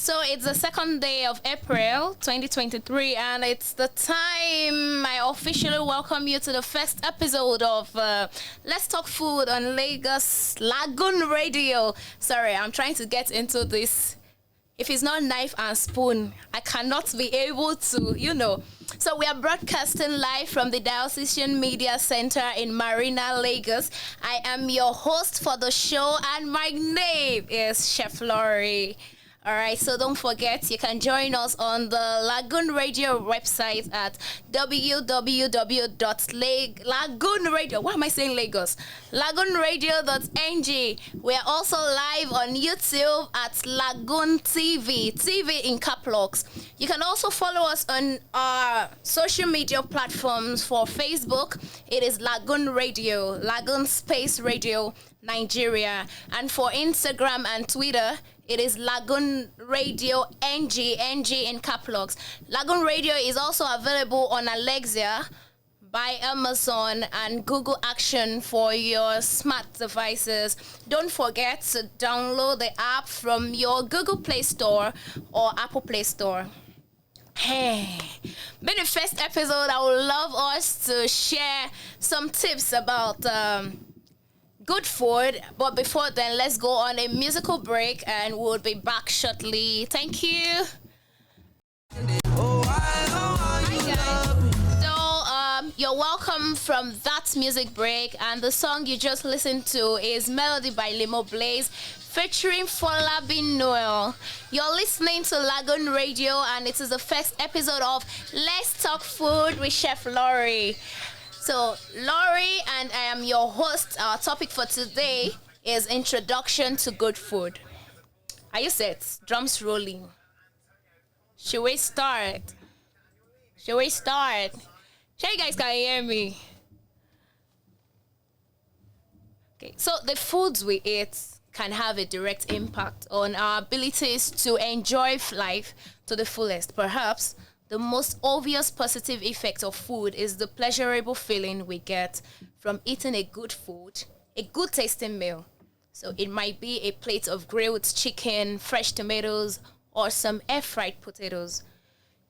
So it's the second day of April 2023, and it's the time I officially welcome you to the first episode of Let's Talk Food on Lagos Lagoon Radio. Sorry, I'm trying to get into this. If it's not knife and spoon, I cannot be able to. So we are broadcasting live from the Diocesan Media Center in Marina, Lagos. I am your host for the show, and my name is Chef Laurry. All right, so don't forget, you can join us on the Lagoon Radio website at www.lagoonradio. Why am I saying Lagos? Lagoonradio.ng. We're also live on YouTube at Lagoon TV, TV in cap locks. You can also follow us on our social media platforms. For Facebook, it is Lagoon Radio, Lagoon Space Radio Nigeria, and for Instagram and Twitter, it is Lagoon Radio NG in cap locks. Lagoon Radio is also available on Alexa, by Amazon, and Google Action for your smart devices. Don't forget to download the app from your Google Play Store or Apple Play Store. Hey, in the first episode, I would love us to share some tips about good food, but before then, let's go on a musical break and we'll be back shortly. Thank you. Hi guys. So you're welcome from that music break, and the song you just listened to is Melody by Limo Blaze featuring Folabi Noel. You're listening to Lagoon Radio, and it is the first episode of Let's Talk Food with Chef Laurry. So, Laurry, and I am your host. Our topic for today is introduction to good food. Are you set? Drums rolling. Should we start? Sure you guys can hear me? Okay, so the foods we eat can have a direct impact on our abilities to enjoy life to the fullest. Perhaps the most obvious positive effect of food is the pleasurable feeling we get from eating a good food, a good tasting meal. So it might be a plate of grilled chicken, fresh tomatoes, or some air-fried potatoes.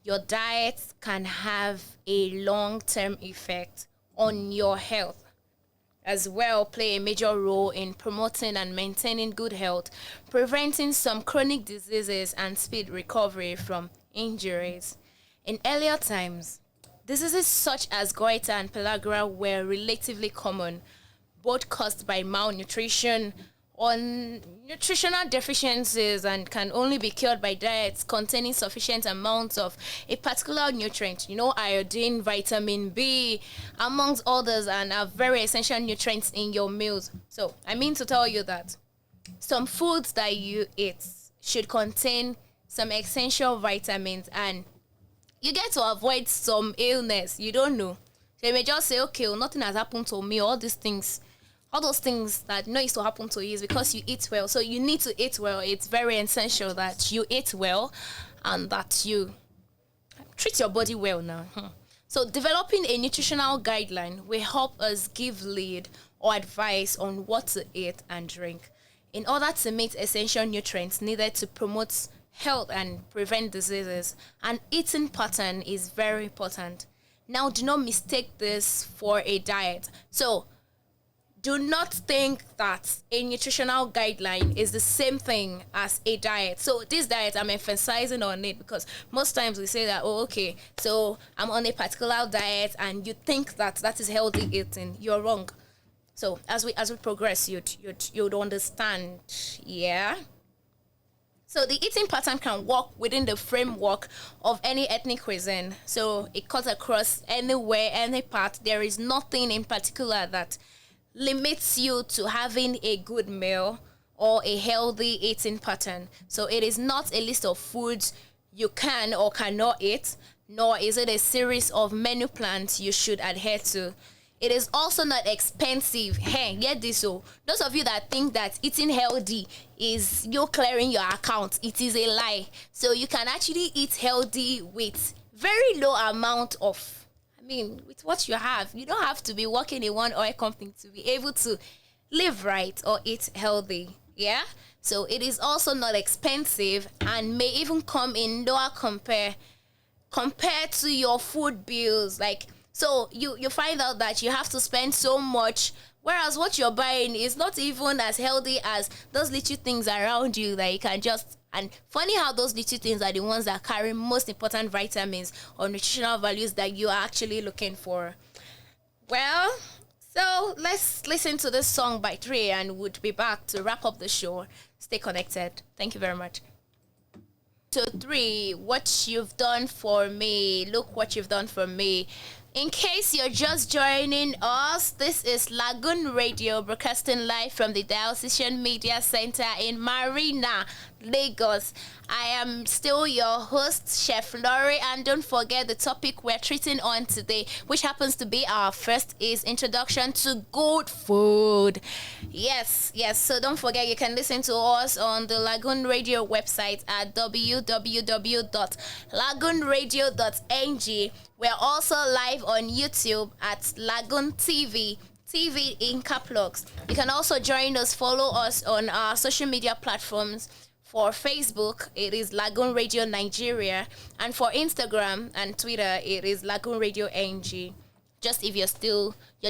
Your diet can have a long-term effect on your health, as well play a major role in promoting and maintaining good health, preventing some chronic diseases, and speed recovery from injuries. In earlier times, diseases such as goiter and pellagra were relatively common, both caused by malnutrition or nutritional deficiencies, and can only be cured by diets containing sufficient amounts of a particular nutrient, iodine, vitamin B, amongst others, and are very essential nutrients in your meals. So, I mean to tell you that some foods that you eat should contain some essential vitamins, and you get to avoid some illness you don't know. So you may just say, okay, well, nothing has happened to me. All those things that used to happen to you is because you eat well. So you need to eat well. It's very essential that you eat well and that you treat your body well now. So developing a nutritional guideline will help us give lead or advice on what to eat and drink in order to meet essential nutrients needed to promote health and prevent diseases. An eating pattern is very important. Now, do not mistake this for a diet. So, do not think that a nutritional guideline is the same thing as a diet. So, this diet, I'm emphasizing on it because most times we say that, so I'm on a particular diet, and you think that is healthy eating. You're wrong. So, as we progress, you'd understand. Yeah. So the eating pattern can work within the framework of any ethnic cuisine. So it cuts across anywhere, any part. There is nothing in particular that limits you to having a good meal or a healthy eating pattern. So it is not a list of foods you can or cannot eat, nor is it a series of menu plans you should adhere to. It is also not expensive. Hey, get this. So those of you that think that eating healthy is you clearing your account, it is a lie. So you can actually eat healthy with very low amount of, with what you have. You don't have to be working in one oil company to be able to live right or eat healthy. Yeah. So it is also not expensive and may even come in lower compared to your food bills. Like, so you find out that you have to spend so much, whereas what you're buying is not even as healthy as those little things around you that you can just. And funny how those little things are the ones that carry most important vitamins or nutritional values that you are actually looking for. Well, so let's listen to this song by Trey and we'll be back to wrap up the show. Stay connected. Thank you very much. 3, what you've done for me. Look what you've done for me. In case you're just joining us, this is Lagoon Radio, broadcasting live from the Diocesan Media Center in Marina, Lagos. I am still your host, Chef Laurry, and don't forget the topic we're treating on today, which happens to be our first, is introduction to good food. Yes, so don't forget you can listen to us on the Lagoon Radio website at www.lagoonradio.ng. We're also live on YouTube at Lagoon TV in cap locks. You can also join us, follow us on our social media platforms. For Facebook, it is Lagoon Radio Nigeria, and for Instagram and Twitter, it is Lagoon Radio NG. Just if you're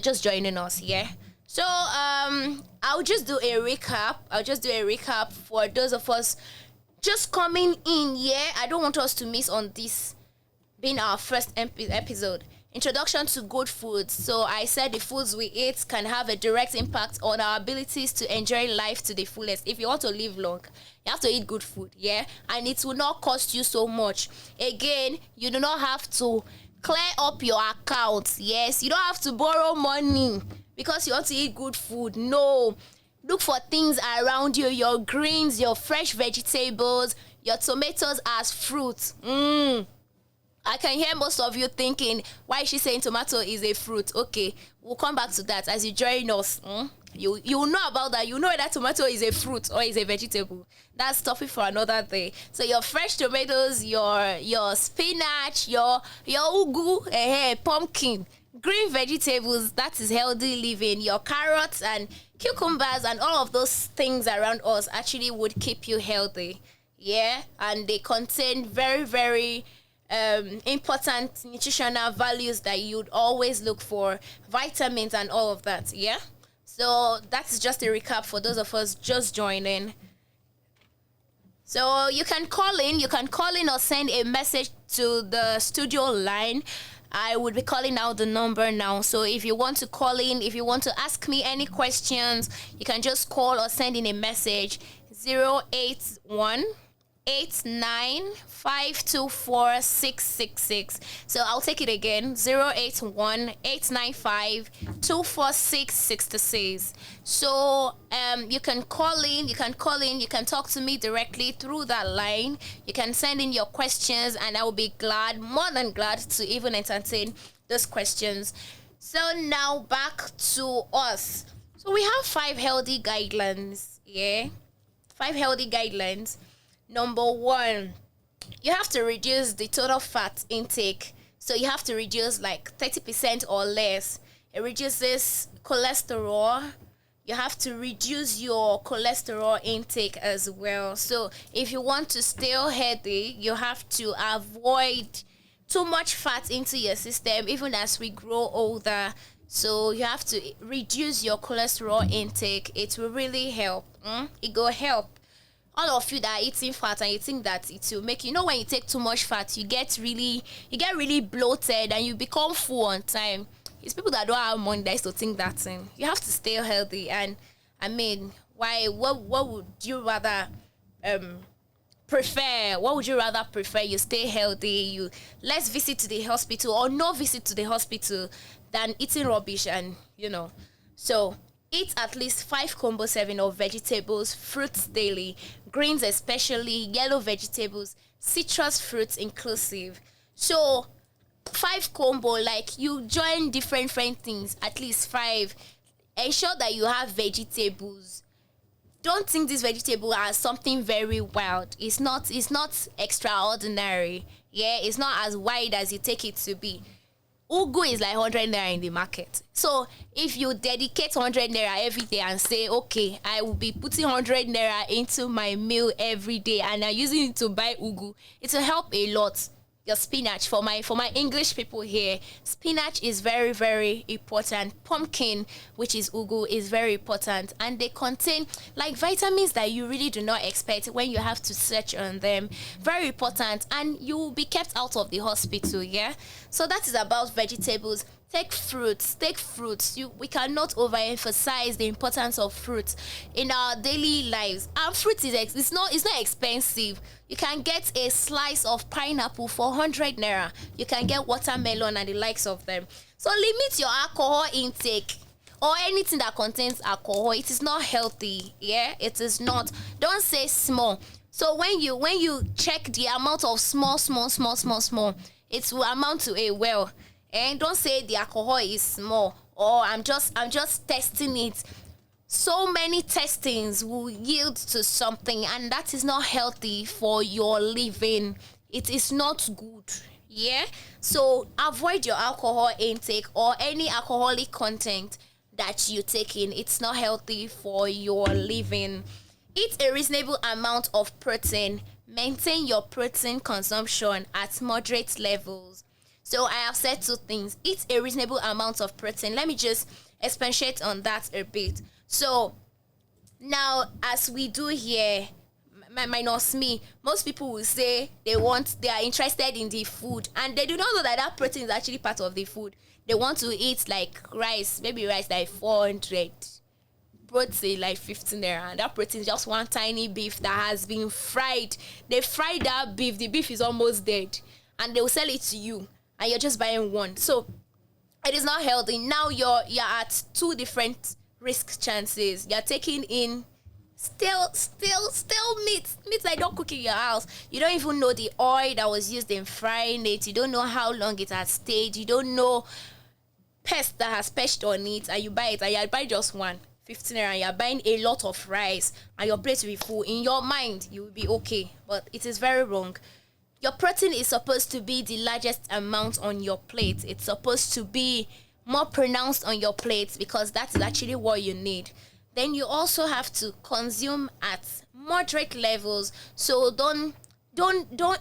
just joining us, yeah. So I'll just do a recap for those of us just coming in. Yeah, I don't want us to miss on this being our first episode. Introduction to good foods. So I said the foods we eat can have a direct impact on our abilities to enjoy life to the fullest. If you want to live long, you have to eat good food, yeah? And it will not cost you so much. Again, you do not have to clear up your account. Yes, you don't have to borrow money because you want to eat good food. No. Look for things around you, your greens, your fresh vegetables, your tomatoes as fruit. I can hear most of you thinking, why is she saying tomato is a fruit? Okay, we'll come back to that as you join us. You will know about that. You know that tomato is a fruit or is a vegetable. That's topic for another day. So your fresh tomatoes, your spinach, your ugu, pumpkin, green vegetables, that is healthy living. Your carrots and cucumbers and all of those things around us actually would keep you healthy. Yeah, and they contain very, very important nutritional values that you'd always look for, vitamins and all of that. Yeah, so that's just a recap for those of us just joining. So you can call in or send a message to the studio line. I would be calling out the number now. So if you want to call in, if you want to ask me any questions, you can just call or send in a message. 081-89524666. So I'll take it again. 081-895-24666. So you can call in, you can talk to me directly through that line. You can send in your questions and I will be more than glad to even entertain those questions. So now back to us. So we have 5 healthy guidelines, yeah? 5 healthy guidelines. Number 1, you have to reduce the total fat intake. So you have to reduce like 30% or less. It reduces cholesterol. You have to reduce your cholesterol intake as well. So if you want to stay healthy, you have to avoid too much fat into your system even as we grow older. So you have to reduce your cholesterol intake. It will really help. It will help. All of you that are eating fat and you think that it will make when you take too much fat, you get really bloated and you become full on time. It's people that don't have money that used to think that thing. You have to stay healthy. And I mean, what would you rather prefer? What would you rather prefer? You stay healthy, you less visit to the hospital or no visit to the hospital than eating rubbish and so eat at least 5 combo serving of vegetables, fruits daily, greens especially, yellow vegetables, citrus fruits inclusive. So 5 combo, like you join different things, at least 5. Ensure that you have vegetables. Don't think this vegetable as something very wild. It's not extraordinary. Yeah, it's not as wide as you take it to be. Ugu is like 100 naira in the market. So if you dedicate 100 naira every day and say, okay, I will be putting 100 naira into my meal every day and I'm using it to buy ugu, it will help a lot. Your spinach, for my English people here, spinach is very, very important. Pumpkin, which is ugu, is very important, and they contain like vitamins that you really do not expect when you have to search on them. Very important, and you will be kept out of the hospital. Yeah, so that is about vegetables. Take fruits. Take fruits. We cannot overemphasize the importance of fruits in our daily lives. And fruit it's not expensive. You can get a slice of pineapple for 100 naira. You can get watermelon and the likes of them. So limit your alcohol intake or anything that contains alcohol. It is not healthy. Yeah, it is not. Don't say small. So when you check the amount of small, it will amount to a well. And don't say the alcohol is small or I'm just testing it. So many testings will yield to something, and that is not healthy for your living. It is not good. Yeah, so avoid your alcohol intake or any alcoholic content that you take in. It's not healthy for your living. Eat a reasonable amount of protein. Maintain your protein consumption at moderate levels. So I have said two things. Eat a reasonable amount of protein. Let me just expatiate on that a bit. So now, as we do here, minus me, most people will say they are interested in the food, and they do not know that that protein is actually part of the food. They want to eat like rice, maybe rice like 400, protein like 15 naira, and that protein is just one tiny beef that has been fried. They fried that beef. The beef is almost dead, and they will sell it to you, and you're just buying one. So it is not healthy. Now you're at two different risk chances. You're taking in still meat that you don't cook in your house. You don't even know the oil that was used in frying it. You don't know how long it has stayed. You don't know pest that has perched on it, and you buy it, and you buy just one 15 naira, and you're buying a lot of rice, and your plate will be full. In your mind, you will be okay, but it is very wrong. Your protein is supposed to be the largest amount on your plate. It's supposed to be more pronounced on your plate because that is actually what you need. Then you also have to consume at moderate levels. So don't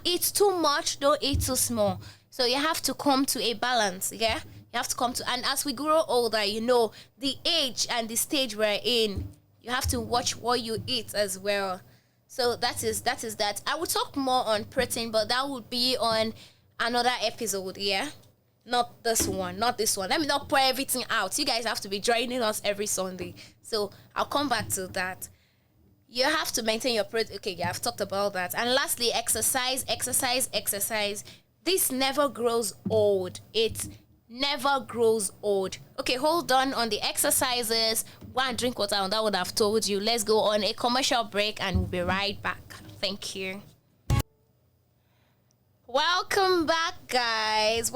eat too much, don't eat too small. So you have to come to a balance, yeah? You have to come to, and as we grow older, the age and the stage we're in, you have to watch what you eat as well. So that is that. I will talk more on protein, but that would be on another episode, yeah? Not this one. Let me not pour everything out. You guys have to be joining us every Sunday. So I'll come back to that. You have to maintain your protein. Okay, yeah, I've talked about that. And lastly, exercise. This never grows old. It never grows old. Okay, hold on the exercises. Go and drink water on that one I've told you. Let's go on a commercial break and we'll be right back. Thank you. Welcome back, guys.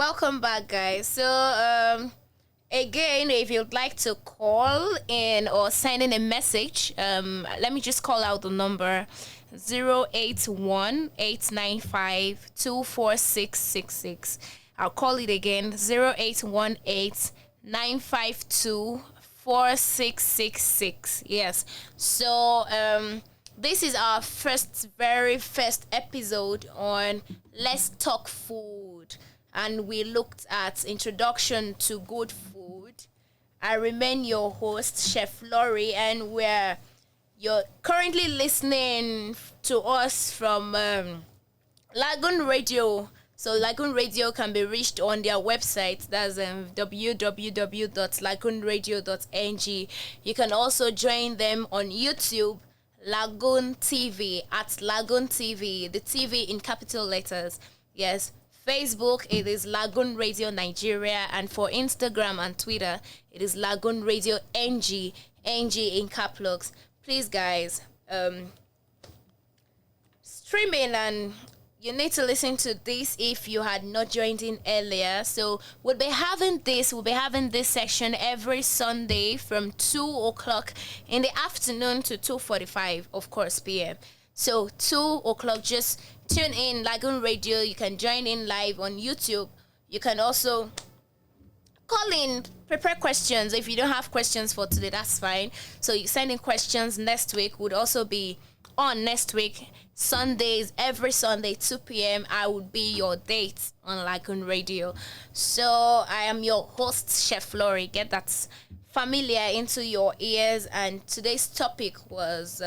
So, again, if you'd like to call in or send in a message, let me just call out the number 081-895-24666. I'll call it again, 0818-952-4666. Yes. So, this is our very first episode on Let's Talk Food. And we looked at introduction to good food. I remain your host, Chef Laurry, and you're currently listening to us from Lagoon Radio. So Lagoon Radio can be reached on their website. That's www.lagoonradio.ng. You can also join them on YouTube, Lagoon TV, at Lagoon TV, the TV in capital letters. Yes. Facebook, it is Lagoon Radio Nigeria, and for Instagram and Twitter, it is Lagoon Radio NG in cap locks. Please, guys, stream in, and you need to listen to this if you had not joined in earlier. So we'll be having this section every Sunday from 2 o'clock in the afternoon to 2:45, of course, p.m. So 2 o'clock, just tune in Lagoon Radio. You can join in live on YouTube. You can also call in, prepare questions. If you don't have questions for today, that's fine. So you send in questions next week. Would also be on next week. Sundays, every Sunday, 2 p.m. I would be your date on Lycon Radio. So I am your host, Chef Laurry. Get that familiar into your ears. And today's topic was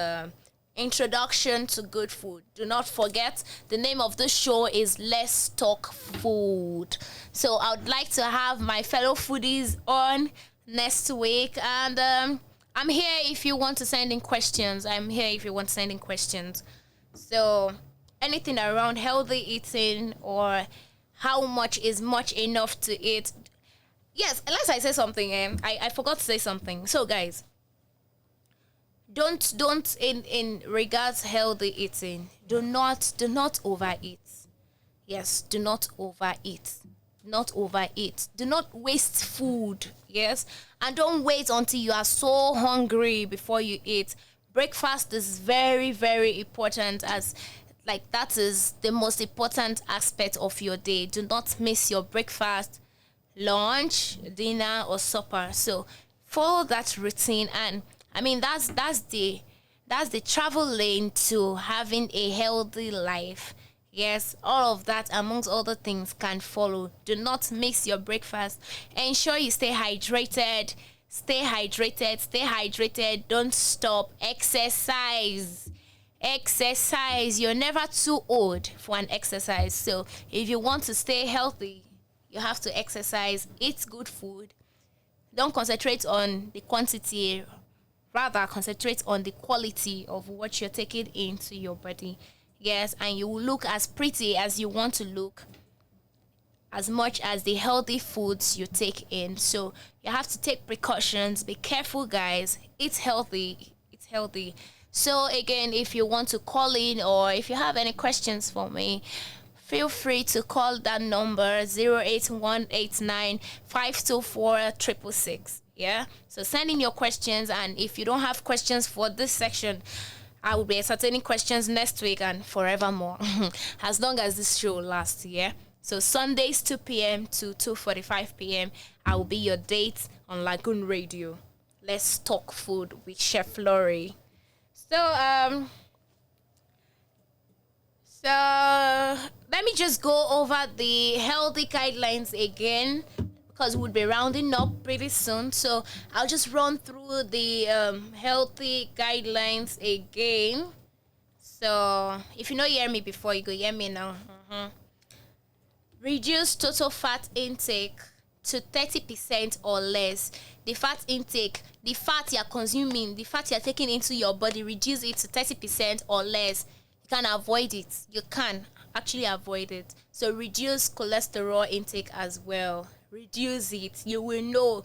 introduction to good food. Do not forget, the name of the show is Let's Talk Food. So I would like to have my fellow foodies on next week, and I'm here if you want to send in questions. So anything around healthy eating or how much is much enough to eat. Yes, unless I say something, I forgot to say something. So guys, don't in regards healthy eating, do not overeat. Yes, do not overeat. Not overeat. Do not waste food. Yes, and don't wait until you are so hungry before you eat. Breakfast is very, very important, as like that is the most important aspect of your day. Do not miss your breakfast, lunch, dinner, or supper. So follow that routine, and I mean that's the travel lane to having a healthy life. Yes, all of that amongst other things can follow. Do not miss your breakfast. Ensure you stay hydrated. Stay hydrated. Stay hydrated. Don't stop. Exercise. Exercise. You're never too old for an exercise. So if you want to stay healthy, you have to exercise. Eat good food. Don't concentrate on the quantity. Rather, concentrate on the quality of what you're taking into your body. Yes, and you will look as pretty as you want to look, as much as the healthy foods you take in. So you have to take precautions. Be careful, guys. It's healthy. It's healthy. So again, if you want to call in or if you have any questions for me, feel free to call that number 08189 Yeah. So send in your questions, and if you don't have questions for this section, I will be entertaining questions next week and forevermore, as long as this show lasts, yeah? So Sundays, 2 p.m. to 2:45 p.m., I will be your date on Lagoon Radio. Let's talk food with Chef Laurry. So let me just go over the healthy guidelines again, because we'll be rounding up pretty soon. So I'll just run through the healthy guidelines again. So if you don't hear me before, you go hear me now. Reduce total fat intake to 30% or less. The fat intake, the fat you're consuming, the fat you're taking into your body, reduce it to 30% or less. You can avoid it. You can actually avoid it. So reduce cholesterol intake as well. Reduce it. You will know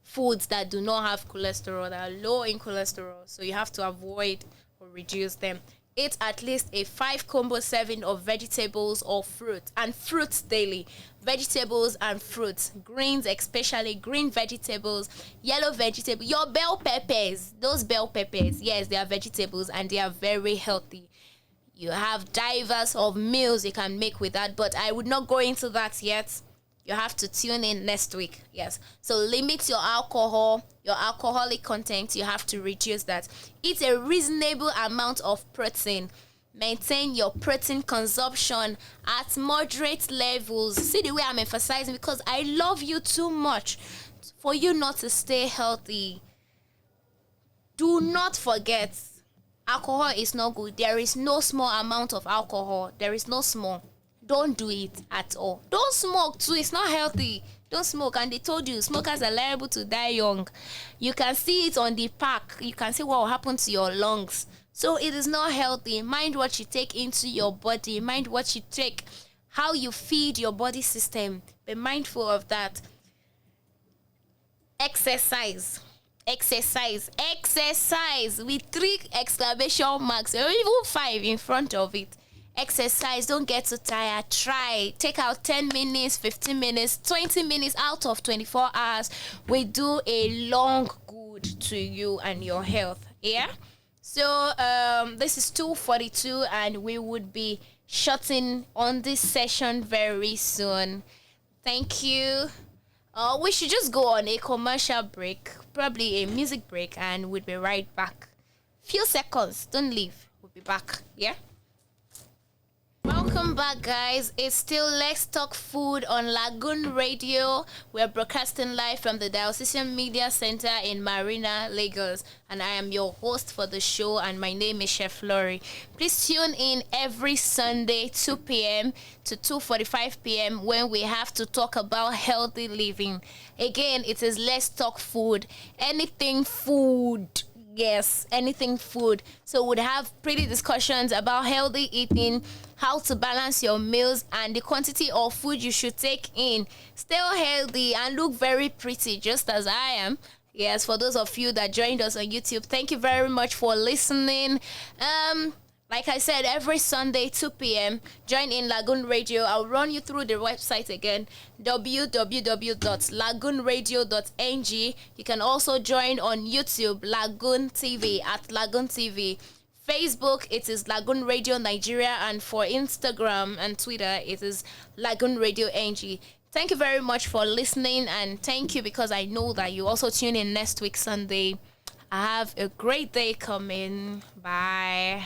foods that do not have cholesterol, that are low in cholesterol, so you have to avoid or reduce them. Eat at least a 5 combo serving of vegetables or fruit, and fruits daily. Vegetables and fruits, greens, especially green vegetables, yellow vegetables, your bell peppers. Those bell peppers, yes, they are vegetables and they are very healthy. You have divers of meals you can make with that, but I would not go into that yet. You have to tune in next week. Yes. So limit your alcohol, your alcoholic content. You have to reduce that. Eat a reasonable amount of protein. Maintain your protein consumption at moderate levels. See the way I'm emphasizing, because I love you too much for you not to stay healthy. Do not forget, alcohol is not good. There is no small amount of alcohol. There is no small. Don't do it at all. Don't smoke too. It's not healthy. Don't smoke. And they told you smokers are liable to die young. You can see it on the pack. You can see what will happen to your lungs. So it is not healthy. Mind what you take into your body. Mind what you take, how you feed your body system. Be mindful of that. Exercise. Exercise. Exercise with 3 exclamation marks or even 5 in front of it. Exercise. Don't get too tired. Try. Take out 10 minutes, 15 minutes, 20 minutes out of 24 hours. We do a long good to you and your health. Yeah? So this is 2:42 and we would be shutting on this session very soon. Thank you. We should just go on a commercial break, probably a music break, and we'll be right back. Few seconds, don't leave. We'll be back. Yeah. Welcome back, guys. It's still Let's Talk Food on Lagoon Radio. We're broadcasting live from the Diocesan Media Center in Marina, Lagos. And I am your host for the show, and my name is Chef Laurry. Please tune in every Sunday, 2 p.m. to 2:45 p.m. when we have to talk about healthy living. Again, it is Let's Talk Food. Anything food. Yes, anything food. So we'd have pretty discussions about healthy eating, how to balance your meals, and the quantity of food you should take in. Stay healthy and look very pretty, just as I am. Yes, for those of you that joined us on YouTube, thank you very much for listening. Like I said, every Sunday, 2 p.m., join in Lagoon Radio. I'll run you through the website again, www.lagoonradio.ng. You can also join on YouTube, Lagoon TV, at Lagoon TV. Facebook, it is Lagoon Radio Nigeria, and for Instagram and Twitter, it is Lagoon Radio NG. Thank you very much for listening, and thank you because I know that you also tune in next week, Sunday. I have a great day coming. Bye.